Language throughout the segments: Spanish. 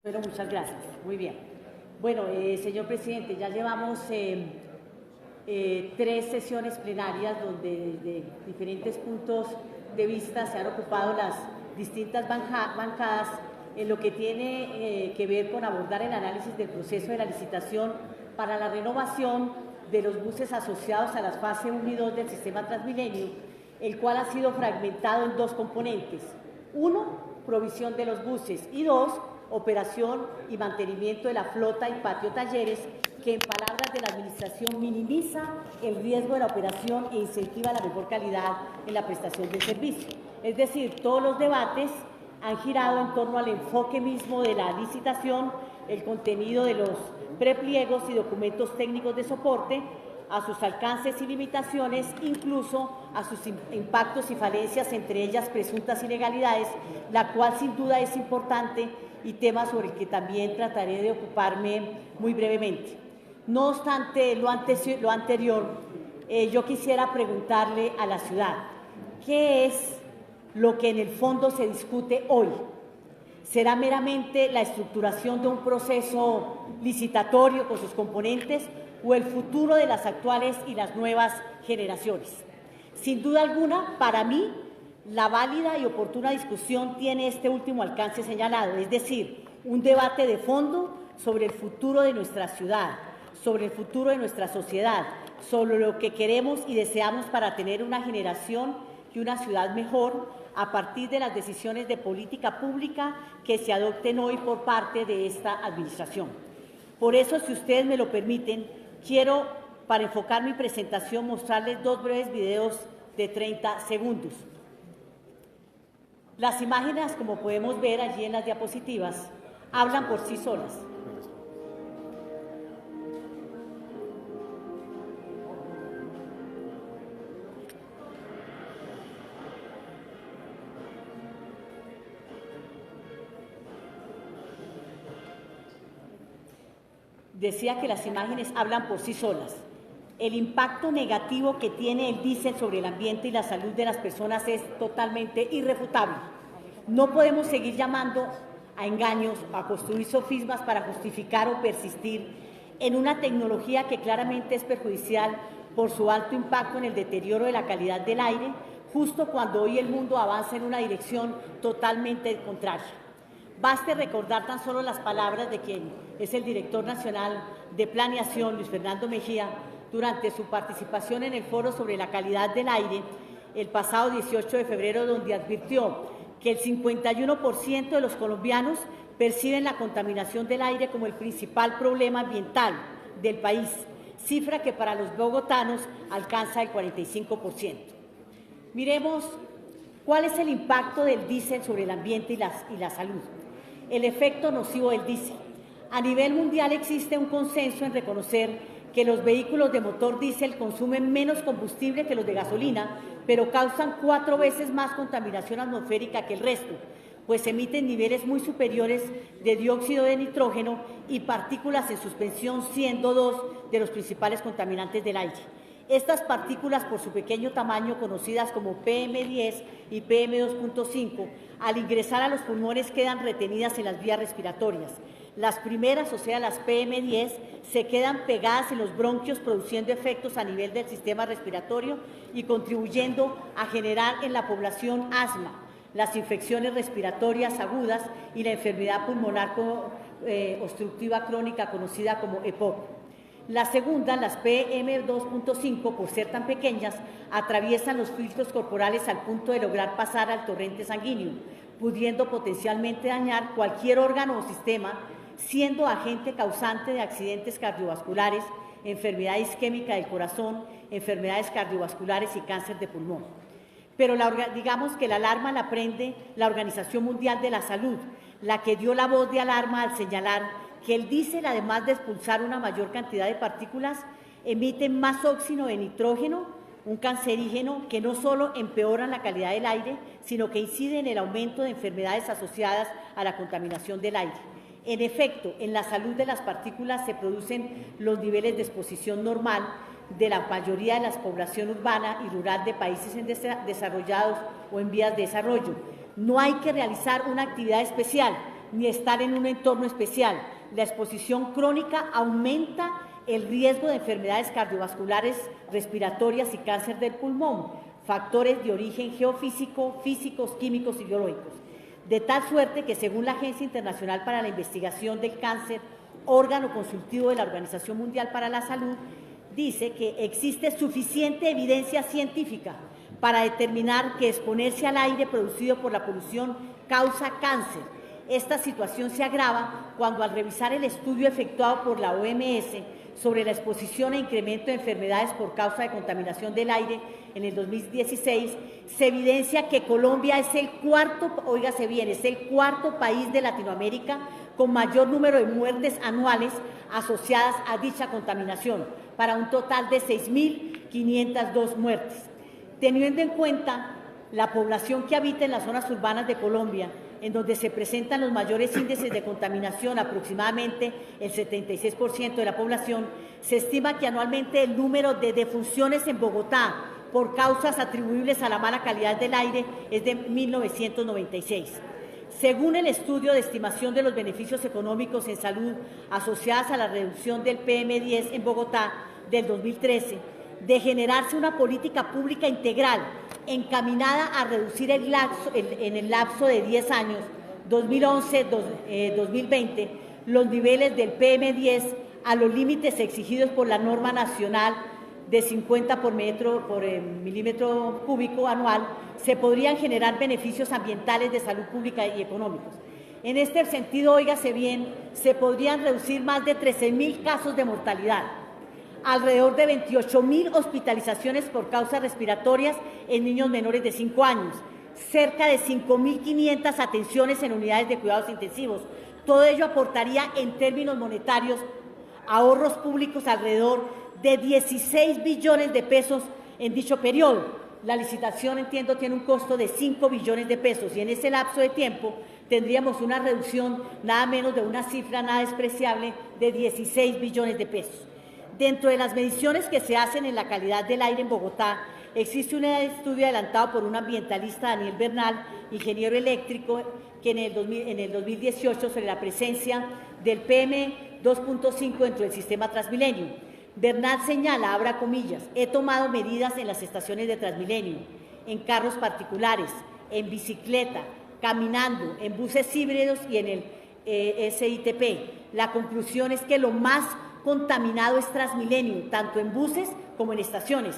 Pero muchas gracias. Muy bien. Bueno, señor presidente, ya llevamos 3 sesiones plenarias donde desde diferentes puntos de vista se han ocupado las distintas bancadas en lo que tiene que ver con abordar el análisis del proceso de la licitación para la renovación de los buses asociados a las fases 1 y 2 del sistema Transmilenio, el cual ha sido fragmentado en 2 componentes. 1, provisión de los buses, y 2, operación y mantenimiento de la flota y patio talleres, que en palabras de la Administración minimiza el riesgo de la operación e incentiva la mejor calidad en la prestación del servicio. Es decir, todos los debates han girado en torno al enfoque mismo de la licitación, el contenido de los prepliegos y documentos técnicos de soporte, a sus alcances y limitaciones, incluso a sus impactos y falencias, entre ellas presuntas ilegalidades, la cual sin duda es importante y tema sobre el que también trataré de ocuparme muy brevemente. No obstante lo anterior, yo quisiera preguntarle a la ciudad, ¿qué es lo que en el fondo se discute hoy? ¿Será meramente la estructuración de un proceso licitatorio con sus componentes o el futuro de las actuales y las nuevas generaciones? Sin duda alguna, para mí, la válida y oportuna discusión tiene este último alcance señalado, es decir, un debate de fondo sobre el futuro de nuestra ciudad, sobre el futuro de nuestra sociedad, sobre lo que queremos y deseamos para tener una generación y una ciudad mejor a partir de las decisiones de política pública que se adopten hoy por parte de esta Administración. Por eso, si ustedes me lo permiten, quiero, para enfocar mi presentación, mostrarles 2 breves videos de 30 segundos. Las imágenes, como podemos ver allí en las diapositivas, hablan por sí solas. Decía que las imágenes hablan por sí solas. El impacto negativo que tiene el diésel sobre el ambiente y la salud de las personas es totalmente irrefutable. No podemos seguir llamando a engaños, a construir sofismas para justificar o persistir en una tecnología que claramente es perjudicial por su alto impacto en el deterioro de la calidad del aire, justo cuando hoy el mundo avanza en una dirección totalmente contraria. Baste recordar tan solo las palabras de quien es el director nacional de Planeación, Luis Fernando Mejía, durante su participación en el Foro sobre la Calidad del Aire el pasado 18 de febrero, donde advirtió que el 51% de los colombianos perciben la contaminación del aire como el principal problema ambiental del país, cifra que para los bogotanos alcanza el 45%. Miremos cuál es el impacto del diésel sobre el ambiente y la salud. El efecto nocivo del diésel. A nivel mundial existe un consenso en reconocer que los vehículos de motor diésel consumen menos combustible que los de gasolina, pero causan 4 veces más contaminación atmosférica que el resto, pues emiten niveles muy superiores de dióxido de nitrógeno y partículas en suspensión, siendo 2 de los principales contaminantes del aire. Estas partículas, por su pequeño tamaño, conocidas como PM10 y PM2.5, al ingresar a los pulmones quedan retenidas en las vías respiratorias. Las primeras, o sea, las PM10, se quedan pegadas en los bronquios, produciendo efectos a nivel del sistema respiratorio y contribuyendo a generar en la población asma, las infecciones respiratorias agudas y la enfermedad pulmonar obstructiva crónica conocida como EPOC. La segunda, las PM2.5, por ser tan pequeñas, atraviesan los filtros corporales al punto de lograr pasar al torrente sanguíneo, pudiendo potencialmente dañar cualquier órgano o sistema, siendo agente causante de accidentes cardiovasculares, enfermedad isquémica del corazón, enfermedades cardiovasculares y cáncer de pulmón. Pero digamos que la alarma la prende la Organización Mundial de la Salud, la que dio la voz de alarma al señalar que el diésel, además de expulsar una mayor cantidad de partículas, emite más óxido de nitrógeno, un cancerígeno que no solo empeora la calidad del aire, sino que incide en el aumento de enfermedades asociadas a la contaminación del aire. En efecto, en la salud de las partículas se producen los niveles de exposición normal de la mayoría de la población urbana y rural de países desarrollados o en vías de desarrollo. No hay que realizar una actividad especial ni estar en un entorno especial. La exposición crónica aumenta el riesgo de enfermedades cardiovasculares, respiratorias y cáncer del pulmón, factores de origen geofísico, físicos, químicos y biológicos. De tal suerte que, según la Agencia Internacional para la Investigación del Cáncer, órgano consultivo de la Organización Mundial para la Salud, dice que existe suficiente evidencia científica para determinar que exponerse al aire producido por la polución causa cáncer. Esta situación se agrava cuando, al revisar el estudio efectuado por la OMS sobre la exposición e incremento de enfermedades por causa de contaminación del aire en el 2016, se evidencia que Colombia es el cuarto, óigase bien, es el cuarto país de Latinoamérica con mayor número de muertes anuales asociadas a dicha contaminación, para un total de 6.502 muertes. Teniendo en cuenta la población que habita en las zonas urbanas de Colombia, en donde se presentan los mayores índices de contaminación, aproximadamente el 76% de la población, se estima que anualmente el número de defunciones en Bogotá por causas atribuibles a la mala calidad del aire es de 1.996. Según el estudio de estimación de los beneficios económicos en salud asociados a la reducción del PM10 en Bogotá del 2013, de generarse una política pública integral encaminada a reducir en el lapso de 10 años, 2011-2020, los niveles del PM10 a los límites exigidos por la norma nacional de 50 por milímetro cúbico anual, se podrían generar beneficios ambientales, de salud pública y económicos. En este sentido, óigase bien, se podrían reducir más de 13.000 casos de mortalidad, alrededor de 28.000 hospitalizaciones por causas respiratorias en niños menores de 5 años, cerca de 5.500 atenciones en unidades de cuidados intensivos. Todo ello aportaría, en términos monetarios, ahorros públicos alrededor de 16 billones de pesos en dicho periodo. La licitación, entiendo, tiene un costo de 5 billones de pesos, y en ese lapso de tiempo tendríamos una reducción nada menos de una cifra nada despreciable de 16 billones de pesos. Dentro de las mediciones que se hacen en la calidad del aire en Bogotá, existe un estudio adelantado por un ambientalista, Daniel Bernal, ingeniero eléctrico, que en el 2018, sobre la presencia del PM2.5 dentro del sistema Transmilenio. Bernal señala, abra comillas, he tomado medidas en las estaciones de Transmilenio, en carros particulares, en bicicleta, caminando, en buses híbridos y en el SITP. La conclusión es que lo más contaminado es Transmilenio, tanto en buses como en estaciones.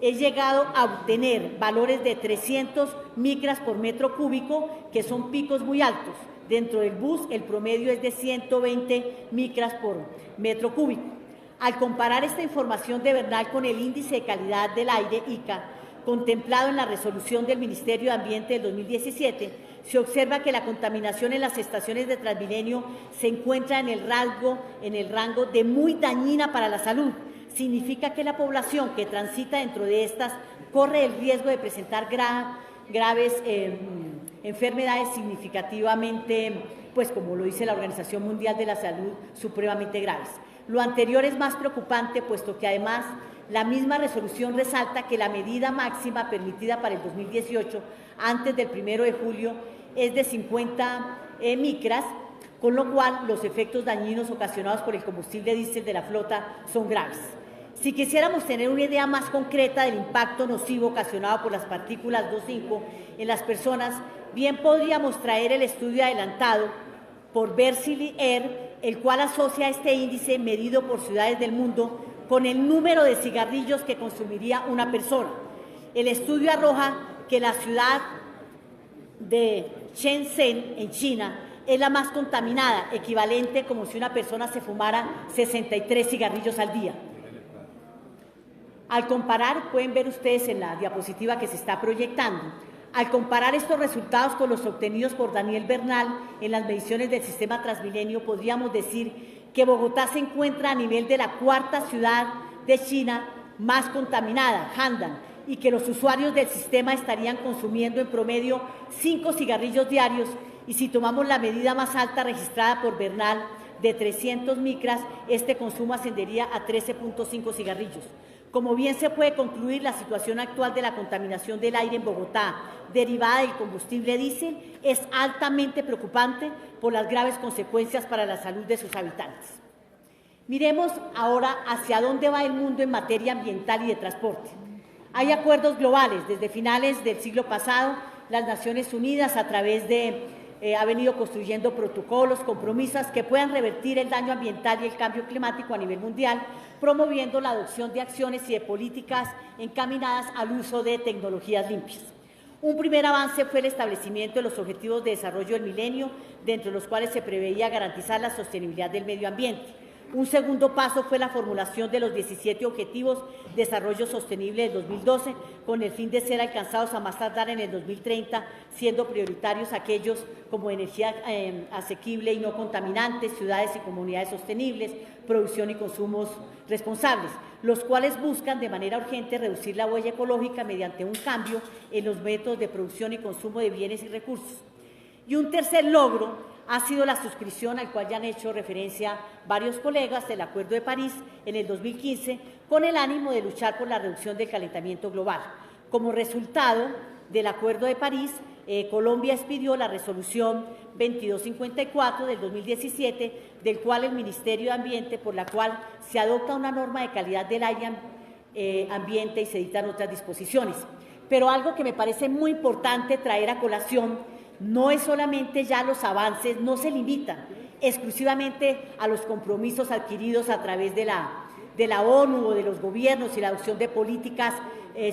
He llegado a obtener valores de 300 micras por metro cúbico, que son picos muy altos. Dentro del bus, el promedio es de 120 micras por metro cúbico. Al comparar esta información de Bernal con el índice de calidad del aire, ICA, contemplado en la resolución del Ministerio de Ambiente del 2017, se observa que la contaminación en las estaciones de Transmilenio se encuentra en el rango de muy dañina para la salud. Significa que la población que transita dentro de estas corre el riesgo de presentar graves enfermedades significativamente, pues como lo dice la Organización Mundial de la Salud, supremamente graves. Lo anterior es más preocupante, puesto que además la misma resolución resalta que la medida máxima permitida para el 2018, antes del 1 de julio, es de 50 micras, con lo cual los efectos dañinos ocasionados por el combustible diésel de la flota son graves. Si quisiéramos tener una idea más concreta del impacto nocivo ocasionado por las partículas 2.5 en las personas, bien podríamos traer el estudio adelantado por Berzely Air, el cual asocia este índice medido por ciudades del mundo con el número de cigarrillos que consumiría una persona. El estudio arroja que la ciudad de Shenzhen, en China, es la más contaminada, equivalente como si una persona se fumara 63 cigarrillos al día. Al comparar, pueden ver ustedes en la diapositiva que se está proyectando, al comparar estos resultados con los obtenidos por Daniel Bernal en las mediciones del sistema Transmilenio, podríamos decir que Bogotá se encuentra a nivel de la cuarta ciudad de China más contaminada, Handan, y que los usuarios del sistema estarían consumiendo en promedio 5 cigarrillos diarios, y si tomamos la medida más alta registrada por Bernal, de 300 micras, este consumo ascendería a 13.5 cigarrillos. Como bien se puede concluir, la situación actual de la contaminación del aire en Bogotá, derivada del combustible diésel, es altamente preocupante por las graves consecuencias para la salud de sus habitantes. Miremos ahora hacia dónde va el mundo en materia ambiental y de transporte. Hay acuerdos globales. Desde finales del siglo pasado, las Naciones Unidas, a través de ha venido construyendo protocolos, compromisos que puedan revertir el daño ambiental y el cambio climático a nivel mundial, promoviendo la adopción de acciones y de políticas encaminadas al uso de tecnologías limpias. Un primer avance fue el establecimiento de los Objetivos de Desarrollo del Milenio, dentro de los cuales se preveía garantizar la sostenibilidad del medio ambiente. Un segundo paso fue la formulación de los 17 Objetivos de Desarrollo Sostenible del 2012, con el fin de ser alcanzados a más tardar en el 2030, siendo prioritarios aquellos como energía asequible y no contaminante, ciudades y comunidades sostenibles, producción y consumos responsables, los cuales buscan de manera urgente reducir la huella ecológica mediante un cambio en los métodos de producción y consumo de bienes y recursos. Y un tercer logro ha sido la suscripción, al cual ya han hecho referencia varios colegas, del Acuerdo de París en el 2015, con el ánimo de luchar por la reducción del calentamiento global. Como resultado del Acuerdo de París, Colombia expidió la resolución 2254 del 2017, del cual el Ministerio de Ambiente, por la cual se adopta una norma de calidad del aire ambiente y se dictan otras disposiciones. Pero algo que me parece muy importante traer a colación no es solamente ya los avances, no se limitan exclusivamente a los compromisos adquiridos a través de la ONU o de los gobiernos y la adopción de políticas,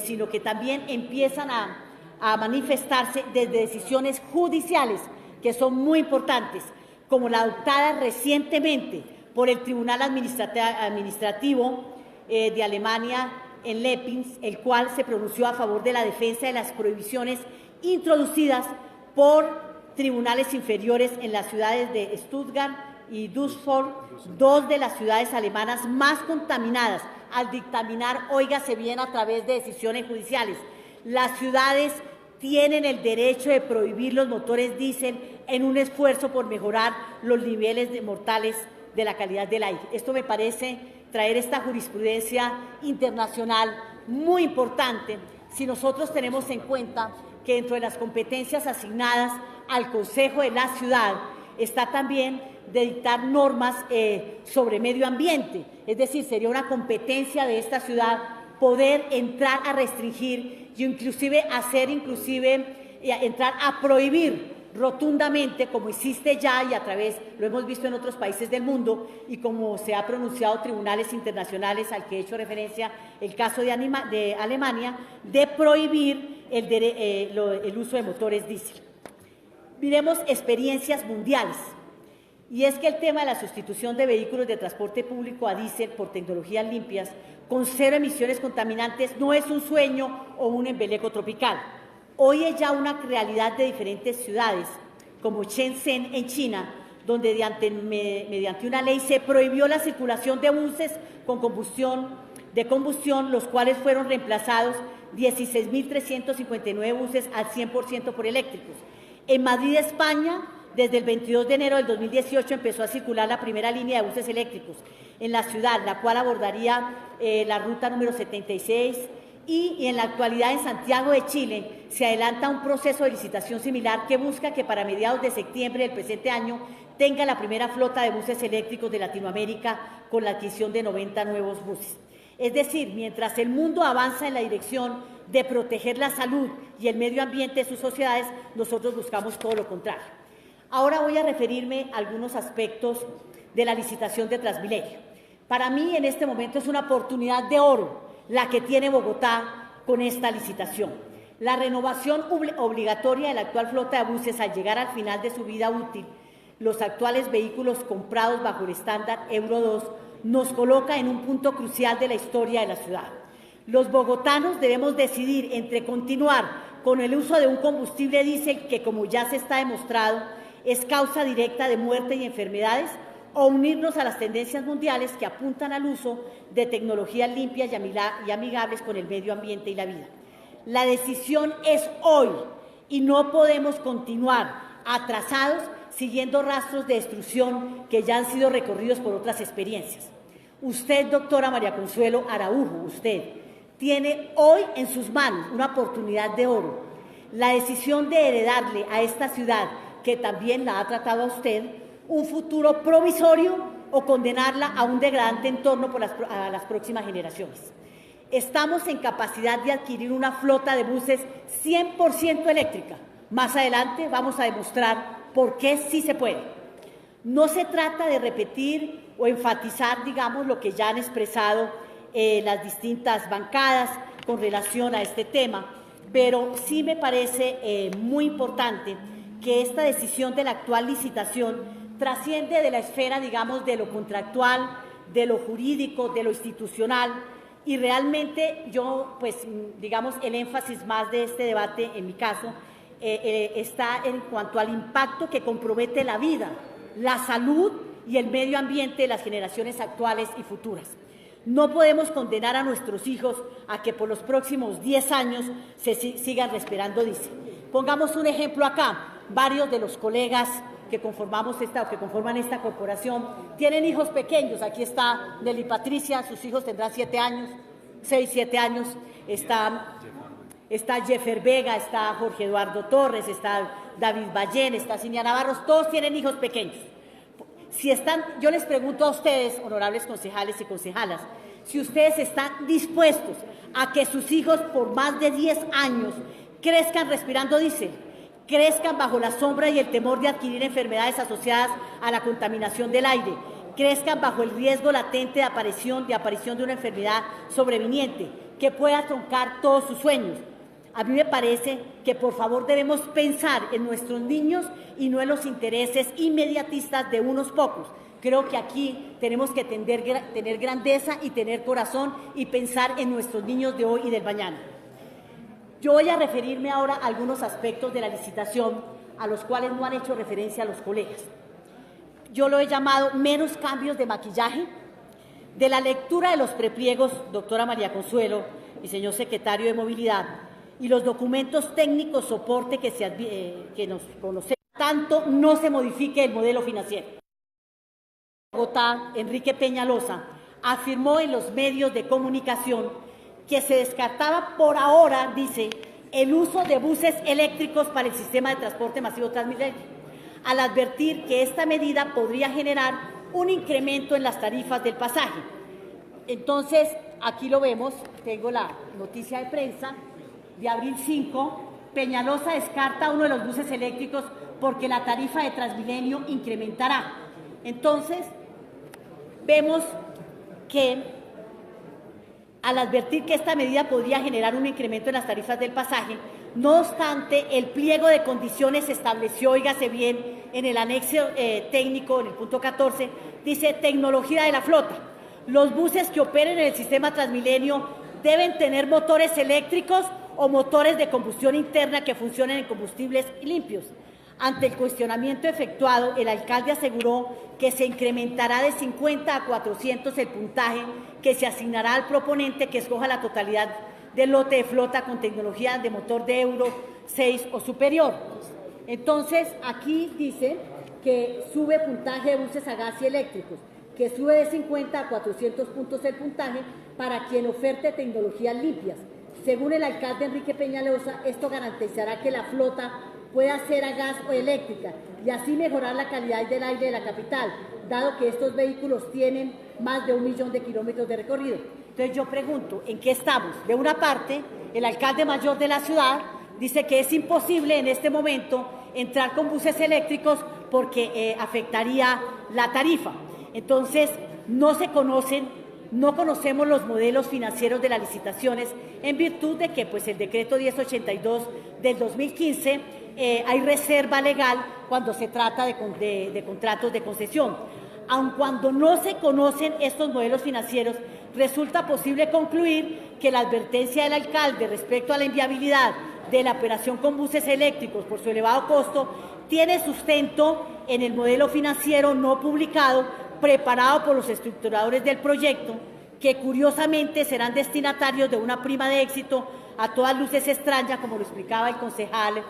sino que también empiezan a manifestarse desde decisiones judiciales que son muy importantes, como la adoptada recientemente por el Tribunal Administrativo de Alemania en Leipzig, el cual se pronunció a favor de la defensa de las prohibiciones introducidas por tribunales inferiores en las ciudades de Stuttgart y Düsseldorf, dos de las ciudades alemanas más contaminadas, al dictaminar, óigase bien, a través de decisiones judiciales. Las ciudades tienen el derecho de prohibir los motores diésel en un esfuerzo por mejorar los niveles mortales de la calidad del aire. Esto me parece traer esta jurisprudencia internacional muy importante si nosotros tenemos en cuenta que dentro de las competencias asignadas al Consejo de la Ciudad está también de dictar normas sobre medio ambiente. Es decir, sería una competencia de esta ciudad poder entrar a restringir y entrar a prohibir rotundamente, como existe ya y a través, lo hemos visto en otros países del mundo y como se ha pronunciado tribunales internacionales al que he hecho referencia, el caso de Alemania, de prohibir el uso de motores diésel. Miremos experiencias mundiales. Y es que el tema de la sustitución de vehículos de transporte público a diésel por tecnologías limpias con cero emisiones contaminantes no es un sueño o un embeleco tropical. Hoy es ya una realidad de diferentes ciudades, como Shenzhen en China, donde mediante una ley se prohibió la circulación de buses con combustión, los cuales fueron reemplazados 16.359 buses al 100% por eléctricos. En Madrid, España, desde el 22 de enero del 2018 empezó a circular la primera línea de buses eléctricos en la ciudad, la cual abordaría la ruta número 76, y en la actualidad en Santiago de Chile se adelanta un proceso de licitación similar que busca que para mediados de septiembre del presente año tenga la primera flota de buses eléctricos de Latinoamérica con la adquisición de 90 nuevos buses. Es decir, mientras el mundo avanza en la dirección de proteger la salud y el medio ambiente de sus sociedades, nosotros buscamos todo lo contrario. Ahora voy a referirme a algunos aspectos de la licitación de Transmilenio. Para mí, en este momento, es una oportunidad de oro la que tiene Bogotá con esta licitación. La renovación obligatoria de la actual flota de buses al llegar al final de su vida útil, los actuales vehículos comprados bajo el estándar Euro 2, nos coloca en un punto crucial de la historia de la ciudad. Los bogotanos debemos decidir entre continuar con el uso de un combustible diésel que, como ya se está demostrado, es causa directa de muerte y enfermedades, o unirnos a las tendencias mundiales que apuntan al uso de tecnologías limpias y amigables con el medio ambiente y la vida. La decisión es hoy y no podemos continuar atrasados siguiendo rastros de destrucción que ya han sido recorridos por otras experiencias. Usted, doctora María Consuelo Araujo, usted tiene hoy en sus manos una oportunidad de oro. La decisión de heredarle a esta ciudad, que también la ha tratado a usted, un futuro provisorio o condenarla a un degradante entorno a las próximas generaciones. Estamos en capacidad de adquirir una flota de buses 100% eléctrica. Más adelante vamos a demostrar por qué sí se puede. No se trata de repetir o enfatizar, digamos, lo que ya han expresado las distintas bancadas con relación a este tema, pero sí me parece muy importante que esta decisión de la actual licitación trasciende de la esfera, digamos, de lo contractual, de lo jurídico, de lo institucional, y realmente yo, pues, digamos, el énfasis más de este debate, en mi caso, está en cuanto al impacto que compromete la vida, la salud y el medio ambiente de las generaciones actuales y futuras. No podemos condenar a nuestros hijos a que por los próximos 10 años se sigan respirando diésel. Pongamos un ejemplo acá. Varios de los colegas que conforman esta corporación tienen hijos pequeños. Aquí está Nelly Patricia, sus hijos tendrán 7 años, 6, 7 años. Está Jeffer Vega, está Jorge Eduardo Torres, está David Ballén, está Cinia Navarros, todos tienen hijos pequeños. Yo les pregunto a ustedes, honorables concejales y concejalas, si ustedes están dispuestos a que sus hijos por más de 10 años crezcan respirando diésel, crezcan bajo la sombra y el temor de adquirir enfermedades asociadas a la contaminación del aire, crezcan bajo el riesgo latente de aparición de una enfermedad sobreviniente que pueda truncar todos sus sueños. A mí me parece que por favor debemos pensar en nuestros niños y no en los intereses inmediatistas de unos pocos. Creo que aquí tenemos que tener grandeza y tener corazón y pensar en nuestros niños de hoy y del mañana. Yo voy a referirme ahora a algunos aspectos de la licitación a los cuales no han hecho referencia los colegas. Yo lo he llamado menos cambios de maquillaje. De la lectura de los prepliegos, doctora María Consuelo y señor secretario de Movilidad, y los documentos técnicos soporte que nos conocemos, tanto no se modifique el modelo financiero. Bogotá, Enrique Peñalosa, afirmó en los medios de comunicación que se descartaba por ahora, dice, el uso de buses eléctricos para el sistema de transporte masivo Transmilenio, al advertir que esta medida podría generar un incremento en las tarifas del pasaje. Entonces, aquí lo vemos, tengo la noticia de prensa de abril 5, Peñalosa descarta uno de los buses eléctricos porque la tarifa de Transmilenio incrementará. Entonces, vemos que al advertir que esta medida podría generar un incremento en las tarifas del pasaje, no obstante, el pliego de condiciones estableció, óigase bien, en el anexo técnico, en el punto 14, dice tecnología de la flota. Los buses que operen en el sistema Transmilenio deben tener motores eléctricos o motores de combustión interna que funcionen en combustibles limpios. Ante el cuestionamiento efectuado, el alcalde aseguró que se incrementará de 50 a 400 el puntaje que se asignará al proponente que escoja la totalidad del lote de flota con tecnología de motor de Euro 6 o superior. Entonces, aquí dice que sube puntaje de buses a gas y eléctricos, que sube de 50 a 400 puntos el puntaje para quien oferte tecnologías limpias. Según el alcalde Enrique Peñalosa, esto garantizará que la flota pueda ser a gas o eléctrica y así mejorar la calidad del aire de la capital, dado que estos vehículos tienen más de 1 millón de kilómetros de recorrido. Entonces yo pregunto, ¿en qué estamos? De una parte, el alcalde mayor de la ciudad dice que es imposible en este momento entrar con buses eléctricos porque afectaría la tarifa. Entonces, no conocemos los modelos financieros de las licitaciones en virtud de que pues, el decreto 1082 del 2015 hay reserva legal cuando se trata de contratos de concesión. Aun cuando no se conocen estos modelos financieros, resulta posible concluir que la advertencia del alcalde respecto a la inviabilidad de la operación con buses eléctricos por su elevado costo tiene sustento en el modelo financiero no publicado preparado por los estructuradores del proyecto, que curiosamente serán destinatarios de una prima de éxito a todas luces extraña, como lo explicaba el concejal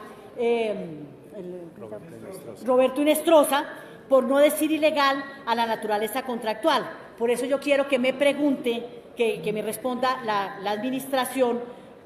Roberto Inestrosa, por no decir ilegal a la naturaleza contractual. Por eso yo quiero que me pregunte, que me responda la administración,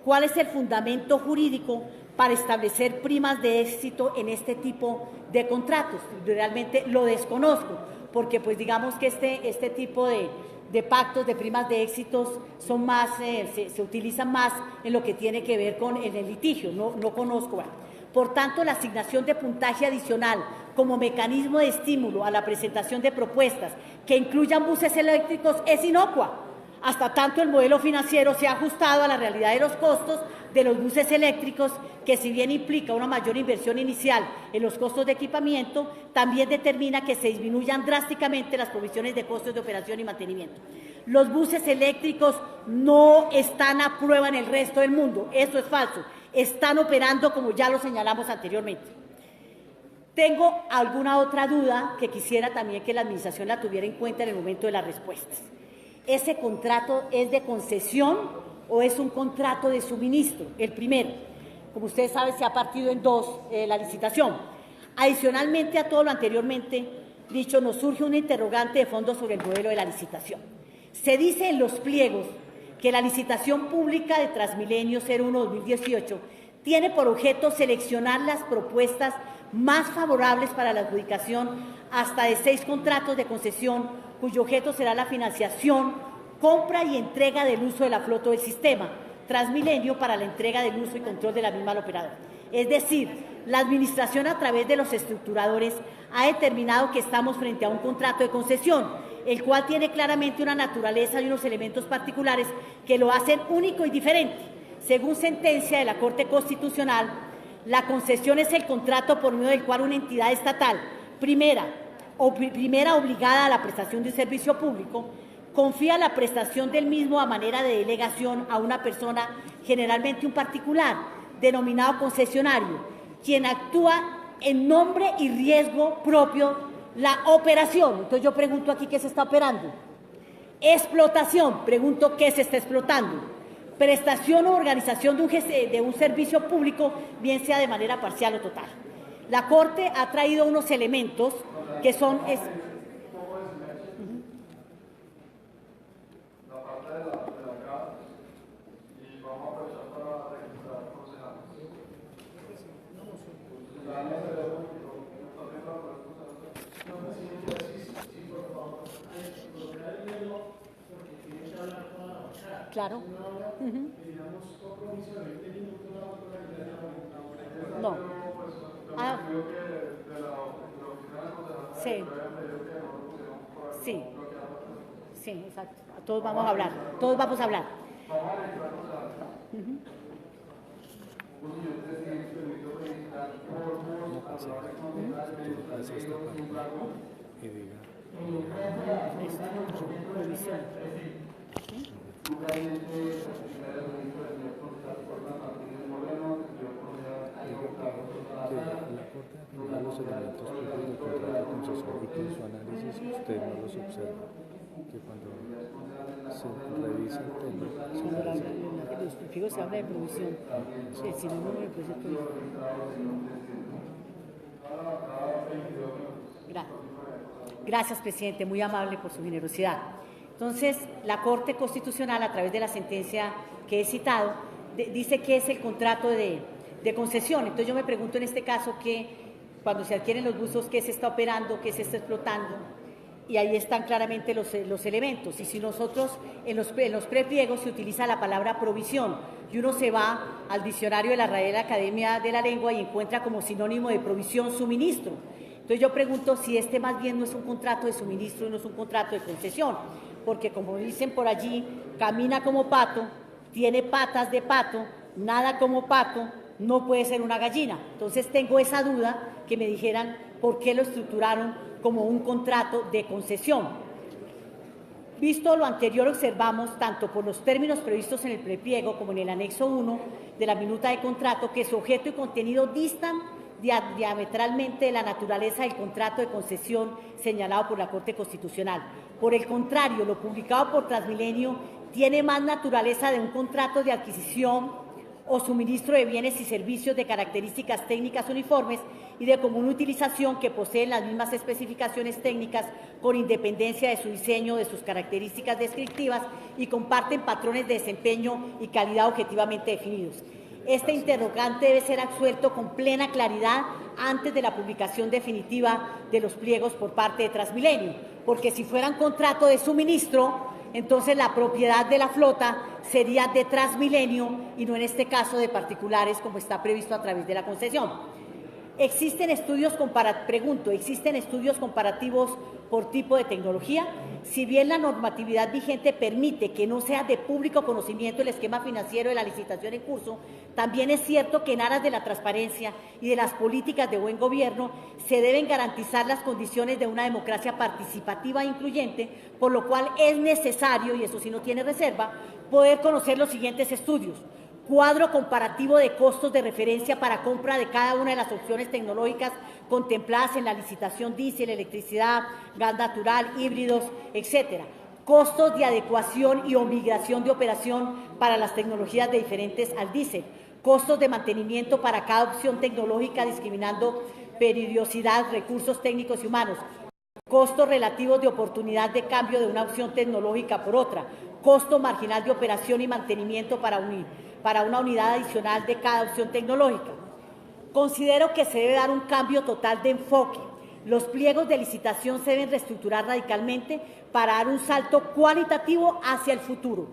cuál es el fundamento jurídico para establecer primas de éxito en este tipo de contratos. Realmente lo desconozco, porque pues digamos que este tipo de pactos de primas de éxitos son más, se utilizan más en lo que tiene que ver con el litigio, no conozco. Bueno, por tanto, la asignación de puntaje adicional como mecanismo de estímulo a la presentación de propuestas que incluyan buses eléctricos es inocua, hasta tanto el modelo financiero se ha ajustado a la realidad de los costos de los buses eléctricos, que si bien implica una mayor inversión inicial en los costos de equipamiento, también determina que se disminuyan drásticamente las provisiones de costos de operación y mantenimiento. Los buses eléctricos no están a prueba en el resto del mundo, eso es falso, están operando como ya lo señalamos anteriormente. Tengo alguna otra duda que quisiera también que la administración la tuviera en cuenta en el momento de las respuestas. ¿Ese contrato es de concesión o es un contrato de suministro? El primero, como ustedes saben, se ha partido en dos la licitación. Adicionalmente a todo lo anteriormente dicho, nos surge una interrogante de fondo sobre el modelo de la licitación. Se dice en los pliegos que la licitación pública de Transmilenio 01-2018 tiene por objeto seleccionar las propuestas más favorables para la adjudicación hasta de 6 contratos de concesión, cuyo objeto será la financiación, compra y entrega del uso de la flota del sistema Transmilenio para la entrega del uso y control de la misma al operador. Es decir, la administración a través de los estructuradores ha determinado que estamos frente a un contrato de concesión, el cual tiene claramente una naturaleza y unos elementos particulares que lo hacen único y diferente. Según sentencia de la Corte Constitucional, la concesión es el contrato por medio del cual una entidad estatal, primera obligada a la prestación de un servicio público, confía la prestación del mismo a manera de delegación a una persona, generalmente un particular, denominado concesionario, quien actúa en nombre y riesgo propio la operación. Entonces yo pregunto aquí, ¿qué se está operando? Explotación, pregunto, ¿qué se está explotando? Prestación o organización de un servicio público, bien sea de manera parcial o total. La Corte ha traído unos elementos que son... Claro. No. Ah. Sí. Sí. Sí, exacto. Todos vamos a hablar. Todos vamos a hablar. Los elementos propios del contrato de concesión y que en su análisis usted no los observa, que cuando se revisa el tema, los pliegos se habla de provisión, el sinónimo de provisión. Gracias, presidente, muy amable por su generosidad. Entonces, la Corte Constitucional, a través de la sentencia que he citado, dice que es el contrato de concesión. Entonces yo me pregunto en este caso que cuando se adquieren los buses, ¿qué se está operando, qué se está explotando? Y ahí están claramente los elementos. Y si nosotros en los prepliegos se utiliza la palabra provisión y uno se va al diccionario de la Real Academia de la Lengua y encuentra como sinónimo de provisión suministro. Entonces yo pregunto si este más bien no es un contrato de suministro y no es un contrato de concesión, porque como dicen por allí, camina como pato, tiene patas de pato, nada como pato, no puede ser una gallina. Entonces tengo esa duda, que me dijeran por qué lo estructuraron como un contrato de concesión. Visto lo anterior, observamos, tanto por los términos previstos en el prepliego como en el anexo 1 de la minuta de contrato, que su objeto y contenido distan diametralmente de la naturaleza del contrato de concesión señalado por la Corte Constitucional. Por el contrario, lo publicado por Transmilenio tiene más naturaleza de un contrato de adquisición o suministro de bienes y servicios de características técnicas uniformes y de común utilización que poseen las mismas especificaciones técnicas con independencia de su diseño, de sus características descriptivas y comparten patrones de desempeño y calidad objetivamente definidos. Este interrogante debe ser absuelto con plena claridad antes de la publicación definitiva de los pliegos por parte de Transmilenio, porque si fueran contrato de suministro, entonces la propiedad de la flota sería de Transmilenio y no en este caso de particulares como está previsto a través de la concesión. ¿Existen estudios comparativos por tipo de tecnología? Si bien la normatividad vigente permite que no sea de público conocimiento el esquema financiero de la licitación en curso, también es cierto que en aras de la transparencia y de las políticas de buen gobierno se deben garantizar las condiciones de una democracia participativa e incluyente, por lo cual es necesario, y eso sí no tiene reserva, poder conocer los siguientes estudios: cuadro comparativo de costos de referencia para compra de cada una de las opciones tecnológicas contempladas en la licitación diésel, electricidad, gas natural, híbridos, etcétera. Costos de adecuación y obligación de operación para las tecnologías de diferentes al diésel. Costos de mantenimiento para cada opción tecnológica discriminando periodicidad, recursos técnicos y humanos. Costos relativos de oportunidad de cambio de una opción tecnológica por otra. Costo marginal de operación y mantenimiento para una unidad adicional de cada opción tecnológica. Considero que se debe dar un cambio total de enfoque. Los pliegos de licitación se deben reestructurar radicalmente para dar un salto cualitativo hacia el futuro,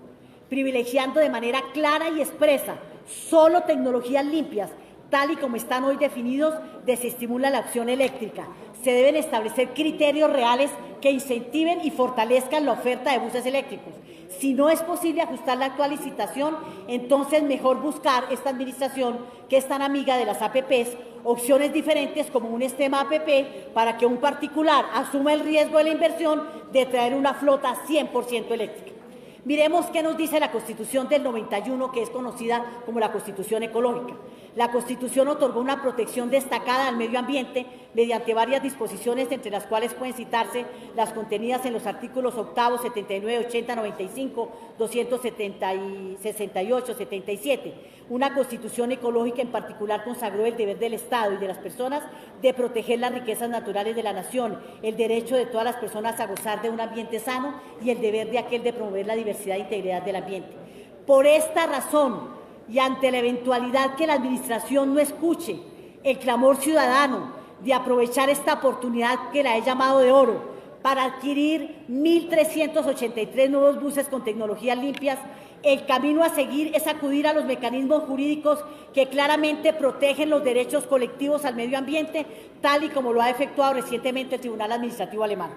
privilegiando de manera clara y expresa solo tecnologías limpias, tal y como están hoy definidos, desestimula la opción eléctrica. Se deben establecer criterios reales que incentiven y fortalezcan la oferta de buses eléctricos. Si no es posible ajustar la actual licitación, entonces mejor buscar esta administración, que es tan amiga de las APPs, opciones diferentes como un esquema APP para que un particular asuma el riesgo de la inversión de traer una flota 100% eléctrica. Miremos qué nos dice la Constitución del 91, que es conocida como la Constitución ecológica. La Constitución otorgó una protección destacada al medio ambiente mediante varias disposiciones, entre las cuales pueden citarse las contenidas en los artículos 8, 79, 80, 95, 270, 68, 77. Una Constitución ecológica en particular consagró el deber del Estado y de las personas de proteger las riquezas naturales de la nación, el derecho de todas las personas a gozar de un ambiente sano y el deber de aquel de promover la diversidad e integridad del ambiente. Por esta razón, y ante la eventualidad que la Administración no escuche el clamor ciudadano de aprovechar esta oportunidad que la he llamado de oro para adquirir 1.383 nuevos buses con tecnologías limpias, el camino a seguir es acudir a los mecanismos jurídicos que claramente protegen los derechos colectivos al medio ambiente, tal y como lo ha efectuado recientemente el Tribunal Administrativo alemán.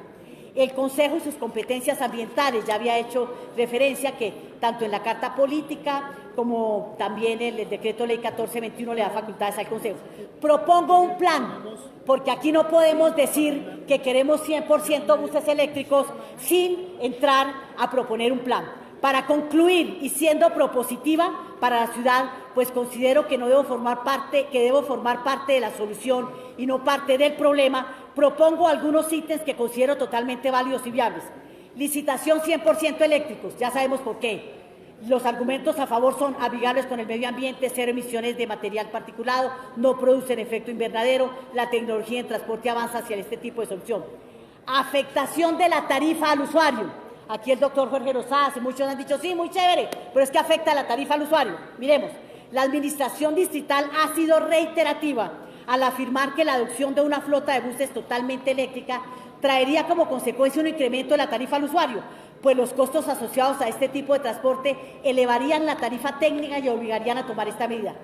El Consejo y sus competencias ambientales, ya había hecho referencia que tanto en la Carta Política como también el Decreto Ley 1421 le da facultades al Consejo. Propongo un plan, porque aquí no podemos decir que queremos 100% buses eléctricos sin entrar a proponer un plan. Para concluir, y siendo propositiva para la ciudad, pues considero que debo formar parte de la solución y no parte del problema, propongo algunos ítems que considero totalmente válidos y viables. Licitación 100% eléctricos, ya sabemos por qué. Los argumentos a favor son amigables con el medio ambiente, cero emisiones de material particulado, no producen efecto invernadero, la tecnología en transporte avanza hacia este tipo de solución. Afectación de la tarifa al usuario. Aquí el doctor Jorge Rosas y muchos han dicho, sí, muy chévere, pero es que afecta la tarifa al usuario. Miremos, la Administración Distrital ha sido reiterativa al afirmar que la adopción de una flota de buses totalmente eléctrica traería como consecuencia un incremento de la tarifa al usuario, pues los costos asociados a este tipo de transporte elevarían la tarifa técnica y obligarían a tomar esta medida.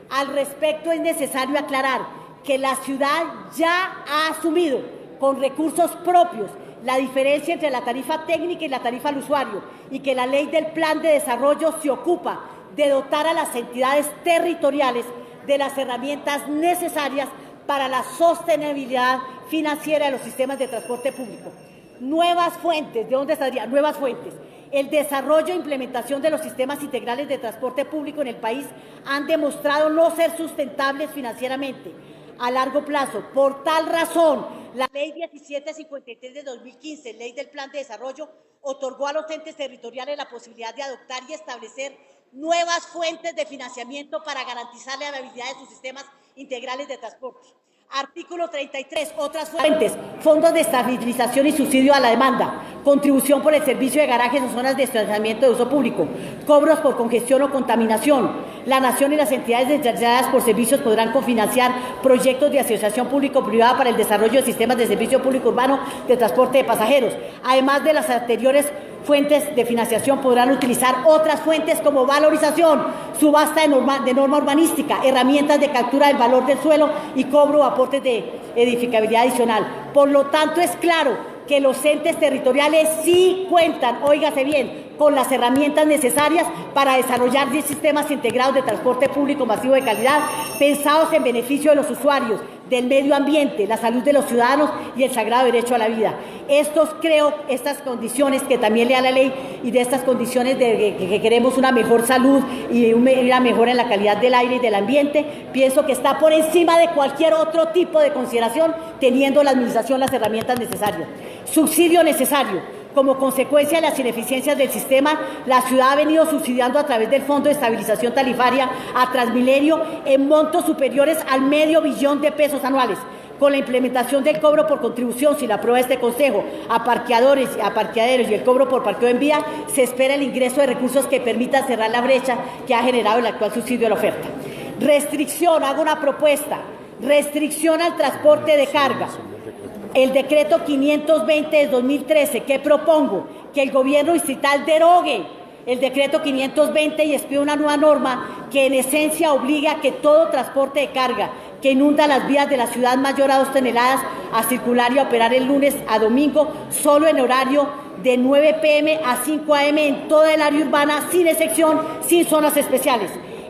Al respecto, es necesario aclarar que la ciudad ya ha asumido con recursos propios la diferencia entre la tarifa técnica y la tarifa al usuario, y que la Ley del Plan de Desarrollo se ocupa de dotar a las entidades territoriales de las herramientas necesarias para la sostenibilidad financiera de los sistemas de transporte público. Nuevas fuentes, ¿de dónde saldrían? Nuevas fuentes. El desarrollo e implementación de los sistemas integrales de transporte público en el país han demostrado no ser sustentables financieramente a largo plazo. Por tal razón, la Ley 1753 de 2015, Ley del Plan de Desarrollo, otorgó a los entes territoriales la posibilidad de adoptar y establecer nuevas fuentes de financiamiento para garantizar la viabilidad de sus sistemas integrales de transporte. Artículo 33, otras fuentes, fondos de estabilización y subsidio a la demanda, contribución por el servicio de garajes o zonas de estacionamiento de uso público, cobros por congestión o contaminación. La Nación y las entidades desarrolladas por servicios podrán cofinanciar proyectos de asociación público-privada para el desarrollo de sistemas de servicio público urbano de transporte de pasajeros. Además de las anteriores fuentes de financiación, podrán utilizar otras fuentes como valorización, subasta de norma urbanística, herramientas de captura del valor del suelo y cobro o aportes de edificabilidad adicional. Por lo tanto, es claro que los entes territoriales sí cuentan, óigase bien, con las herramientas necesarias para desarrollar 10 sistemas integrados de transporte público masivo de calidad, pensados en beneficio de los usuarios, del medio ambiente, la salud de los ciudadanos y el sagrado derecho a la vida. Estas condiciones que también le da la ley, y de estas condiciones de que queremos una mejor salud y una mejora en la calidad del aire y del ambiente, pienso que está por encima de cualquier otro tipo de consideración, teniendo la administración las herramientas necesarias. Subsidio necesario. Como consecuencia de las ineficiencias del sistema, la ciudad ha venido subsidiando a través del Fondo de Estabilización Tarifaria a Transmilenio en montos superiores al $500 millón de pesos anuales. Con la implementación del cobro por contribución, si la aprueba este Consejo, a parqueaderos y el cobro por parqueo en vía, se espera el ingreso de recursos que permitan cerrar la brecha que ha generado el actual subsidio de la oferta. Restricción, hago una propuesta, restricción al transporte de carga. El decreto 520 de 2013, que propongo que el gobierno distrital derogue el decreto 520 y expida una nueva norma que en esencia obliga a que todo transporte de carga que inunda las vías de la ciudad mayor a 2 toneladas a circular y a operar el lunes a domingo solo en horario de 9 p.m. a 5 a.m. en toda el área urbana, sin excepción, sin zonas especiales.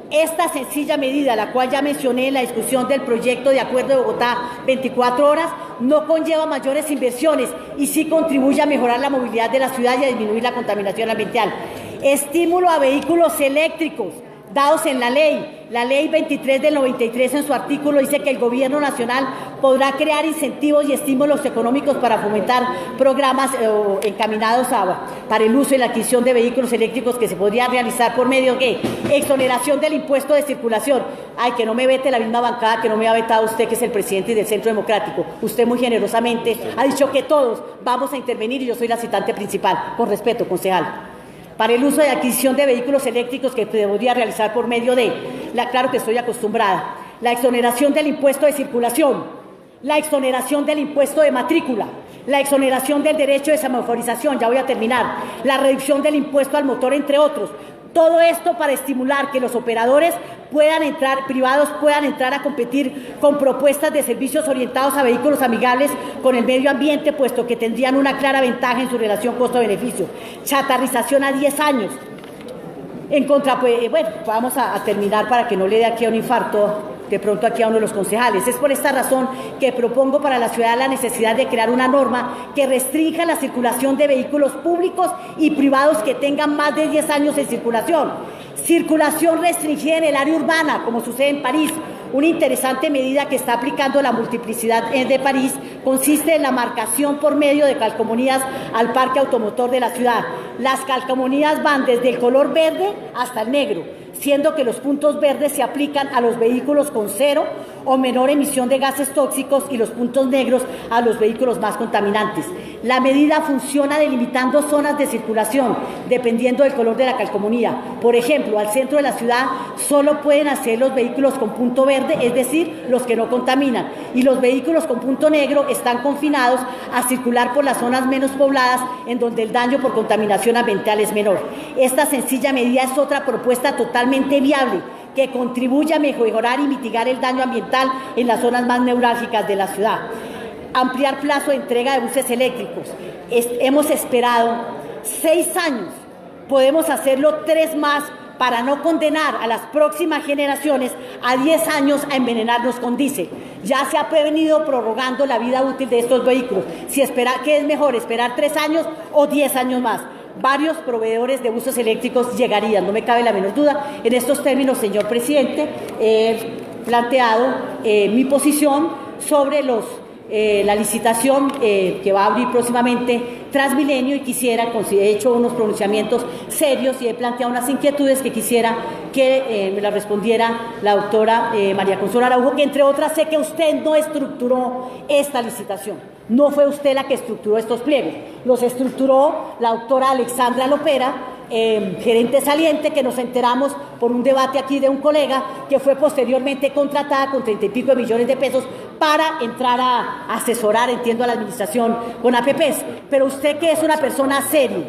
Esta sencilla medida, la cual ya mencioné en la discusión del proyecto de acuerdo de Bogotá 24 horas, no conlleva mayores inversiones y sí contribuye a mejorar la movilidad de la ciudad y a disminuir la contaminación ambiental. Estímulo a vehículos eléctricos, dados en la ley 23 del 93 en su artículo dice que el gobierno nacional podrá crear incentivos y estímulos económicos para fomentar programas encaminados para el uso y la adquisición de vehículos eléctricos que se podría realizar por medio de exoneración del impuesto de circulación. Ay, que no me vete la misma bancada que no me ha vetado usted, que es el presidente del Centro Democrático. Usted muy generosamente ha dicho que todos vamos a intervenir y yo soy la citante principal. Con respeto, concejal. Para el uso de adquisición de vehículos eléctricos que se podría realizar por medio de, claro que estoy acostumbrada, la exoneración del impuesto de circulación, la exoneración del impuesto de matrícula, la exoneración del derecho de semaforización, ya voy a terminar, la reducción del impuesto al motor, entre otros. Todo esto para estimular que los operadores privados puedan entrar a competir con propuestas de servicios orientados a vehículos amigables con el medio ambiente, puesto que tendrían una clara ventaja en su relación costo-beneficio. Chatarrización a 10 años. Vamos a terminar para que no le dé aquí a un infarto de pronto aquí a uno de los concejales. Es por esta razón que propongo para la ciudad la necesidad de crear una norma que restrinja la circulación de vehículos públicos y privados que tengan más de 10 años en circulación. Circulación restringida en el área urbana, como sucede en París. Una interesante medida que está aplicando la multiplicidad de París consiste en la marcación por medio de calcomanías al parque automotor de la ciudad. Las calcomanías van desde el color verde hasta el negro, siendo que los puntos verdes se aplican a los vehículos con 0 o menor emisión de gases tóxicos y los puntos negros a los vehículos más contaminantes. La medida funciona delimitando zonas de circulación, dependiendo del color de la calcomanía. Por ejemplo, al centro de la ciudad solo pueden acceder los vehículos con punto verde, es decir, los que no contaminan, y los vehículos con punto negro están confinados a circular por las zonas menos pobladas, en donde el daño por contaminación ambiental es menor. Esta sencilla medida es otra propuesta totalmente viable que contribuye a mejorar y mitigar el daño ambiental en las zonas más neurálgicas de la ciudad. Ampliar plazo de entrega de buses eléctricos. Hemos esperado 6 años, podemos hacerlo 3 más para no condenar a las próximas generaciones a 10 años a envenenarnos con diésel. Ya se ha venido prorrogando la vida útil de estos vehículos. ¿Qué es mejor, esperar 3 años o 10 años más? Varios proveedores de buses eléctricos llegarían, no me cabe la menor duda. En estos términos, señor presidente, he planteado mi posición sobre los la licitación que va a abrir próximamente Transmilenio, y quisiera, he hecho unos pronunciamientos serios y he planteado unas inquietudes que quisiera que me las respondiera la doctora María Consuelo Araujo, que entre otras sé que usted no estructuró esta licitación, no fue usted la que estructuró estos pliegos, los estructuró la doctora Alexandra Lopera, gerente saliente, que nos enteramos por un debate aquí de un colega que fue posteriormente contratada con 30 y pico de millones de pesos para entrar a asesorar, entiendo, a la administración con APPs. Pero usted, que es una persona seria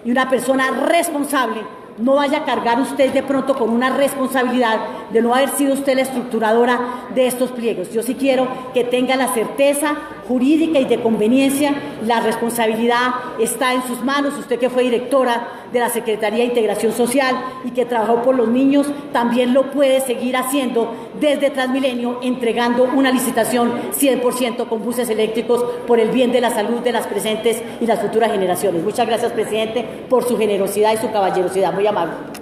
y una persona responsable, no vaya a cargar usted de pronto con una responsabilidad de no haber sido usted la estructuradora de estos pliegos. Yo sí quiero que tenga la certeza jurídica y de conveniencia. La responsabilidad está en sus manos. Usted, que fue directora de la Secretaría de Integración Social y que trabajó por los niños, también lo puede seguir haciendo desde Transmilenio, entregando una licitación 100% con buses eléctricos por el bien de la salud de las presentes y las futuras generaciones. Muchas gracias, presidente, por su generosidad y su caballerosidad. Muy amable.